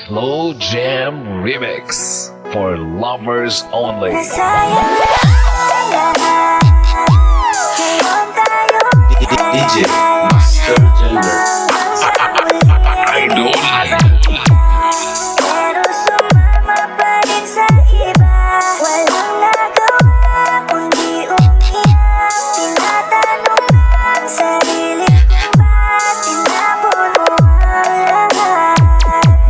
Slow Jam Remix for lovers only. Nasayang lahat. Ngayon tayo'y DJ Master Gender. Idol. pero sumama pa rin sa iba. Walang nagawa kundi umiyak. Tinatanong ang sarili kung ba't tinapuno ang lahat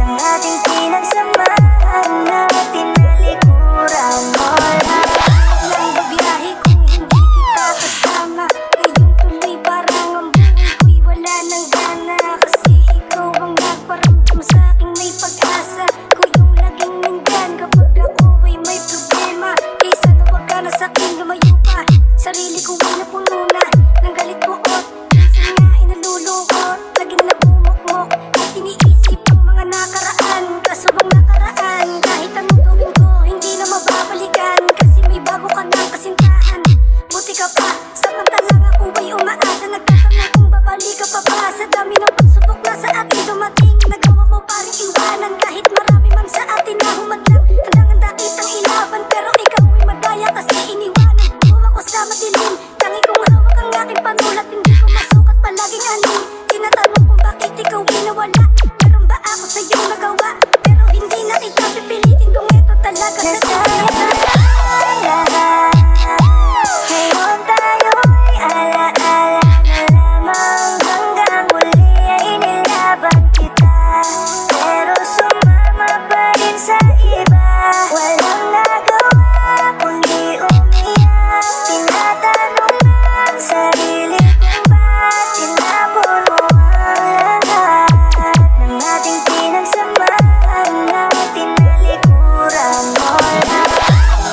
ng ating pinagsamahan na tinalikuran mo lang. Walang babiyahe kung hindi kita kasama. Ngayong tuloy parang ang buhay ko'y wala nang gana. Kasi ikaw ang nagparamdam sa'king may pag-asa. Ko yung laging nandyan kapag ako ay may problema. Kaya sana wag ka na sa'kin lumayo pa. Sarili ko ay napuno na ng galit buot. Minsan nga ay nalulungkot, laging nagmumukmok at iniisip ang mga nakaraan. Kaso bang nakaraan, kahit anong gawin ko, hindi na mababalikan. Kasi may bago ka ng kasintahan. Buti ka pa, samantalang ako ay umaasa. Nagtatanong kung babalik ka pa ba. Sa dami ng pagsubok na sa akin dumating, nagawa mo pa rin iwanan. Kahit marami man sa atin na humadlang, handang-handa kitang ilaban. Pero ikaw ay madaya kasi iniwanan mo ako sa madilim. Tangi kong hawak ang aking panulat, hindi ko masukat palaging aning. Tinatanong kung bakit ikaw ay nawala. Meron ba ako sa iyong nagawa? Pero hindi na kita pipilitin kung ito talaga sa lahat. Ngayon tayo'y alaala na lamang. Hanggang muli ay nilaban kita. Pero sumama pa rin sa iba. Walang nagawa kundi umiyak. Tinatanong ang sarili kung ba't tinapuno ang lahat ng ating pinagsamahan na tinalikuran mo lang.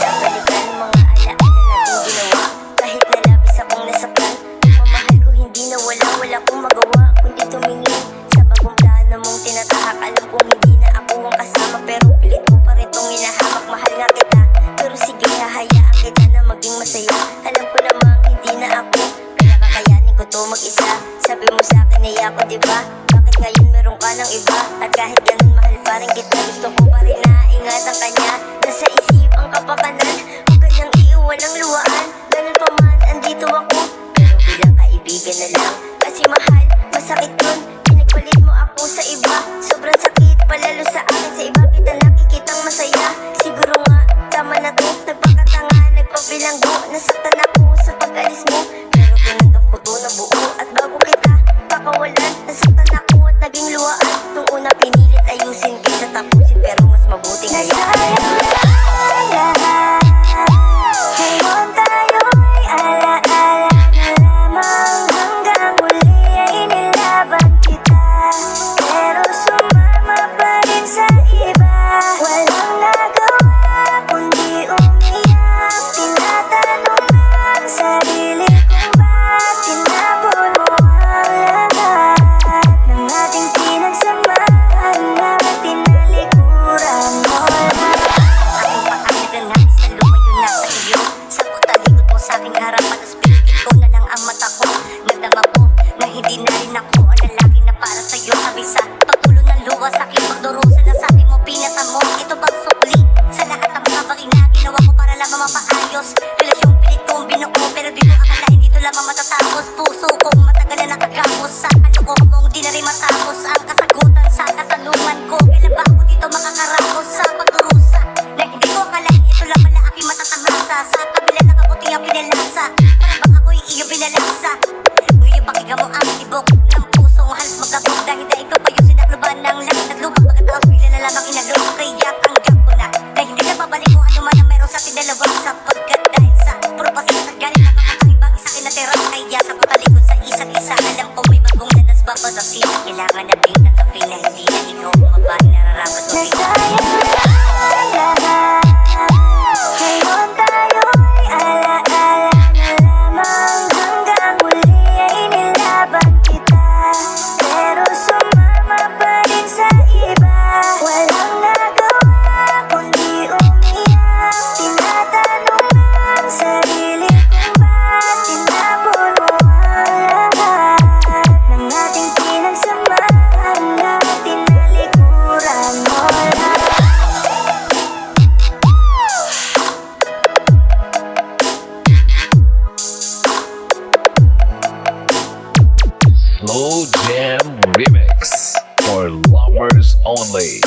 Babalikan mga alaala nating ginawa. Kahit nalabis akong nasaktan, pagmamahal ko hindi na wala kong magawa kundi tumingin sa bagong plano mong tinatahak. Alam kong hindi na ako ang kasama, pero pilit ko pa rin tong hinahamak. Mahal nga kita, pero sige hahayaan kita na maging masaya. Alam ko namang hindi na ako, kaya kakayanin ko to mag-isa. Sabi mo sa akin na ako, diba? Bakit ngayon meron ka ng iba? At kahit ganun mahal pa rin kita, gusto ko pa rin na ingatan kanya. Nasa isip ang kapakanan, huwag kanyang iiwan ang luwaan. Ganun pa man, andito ako, pero bilang kaibigan na lang. Kasi mahal, masakit yun, pinagpalit mo ako sa iba. Sobrang sakit, palalo sa akin, sa iba kita nakikitang masaya. Siguro nga, tama na to, nagpakatanga, nagpabilanggo. Nasaktan ako sa pag-alis mo, pero pinanggap ko to na buo. At bago kita pakawalan, nasaktan ako at naging luwaan. Nung una pinilit ayusin kaysa tapusin, pero mas mabuting hayaan. Lahat. Ngayon tayo'y alaala na lamang. Hanggang muli ay nilaban kita. Pero sumama pa rin sa iba. Walang nagawa kundi umiyak. Tinatanong ang sarili kung ba't tinapuno ang lahat ng ating pinagsamahan na tinalikuran mo lang. Aking pakaligan na isa lumayo na sa iyo. Sagot talikod mo sa aking harapan, tas pinigil ko na lang ang mata ko. Nagdama ko na hindi na rin ako ang lalaki na para sa'yo. Sabi sa pagtulo ng luha sa aking pagdurusa na sabi mo pinata mo. Ito bang sukli sa lahat ng mga bagay na ginawa ko para lamang mapaayos? Relasyong pilit kong binuo, pero di ko akalain dito lamang matatapos. Puso kong matagal na nakagapos sa kalooban mong di na rin matapos ang kasagutan sa katanungan ko. Kailan ba ako dito makakarapos sa pagdurusa na hindi ko akalain ito lang pala aking matatamasa? Sa kabila ng kaputing ang pinalasa, parang bang ako'y iyong pinalasa. Ngayon pakinggan mo ang tibok ng pusong halos magkabog. Dahil ko pa yung sinakluban ng langit at lupa. Pagkataos bigla na lamang inalok, kaya tanggap ko na hindi na babalik kung ano man ang meron sa ating dalawa. Sapagkat dahil sa puro pasas at galit na makakaiba sa akin na tira. Kaya sa pagtalikod sa isa't isa, alam ko may bagong danas babatasin. Kailangan nating tatapin na hindi na ikaw mababae nararapat mo. Nasayang lahat. Ngayon tayo'y alaala na lamang. Hanggang muli ay nilaban kita. Pero sumama pa rin sa iba. Walang nagawa kundi umiyak. Tinatanong Slow Jam Remix for lovers only.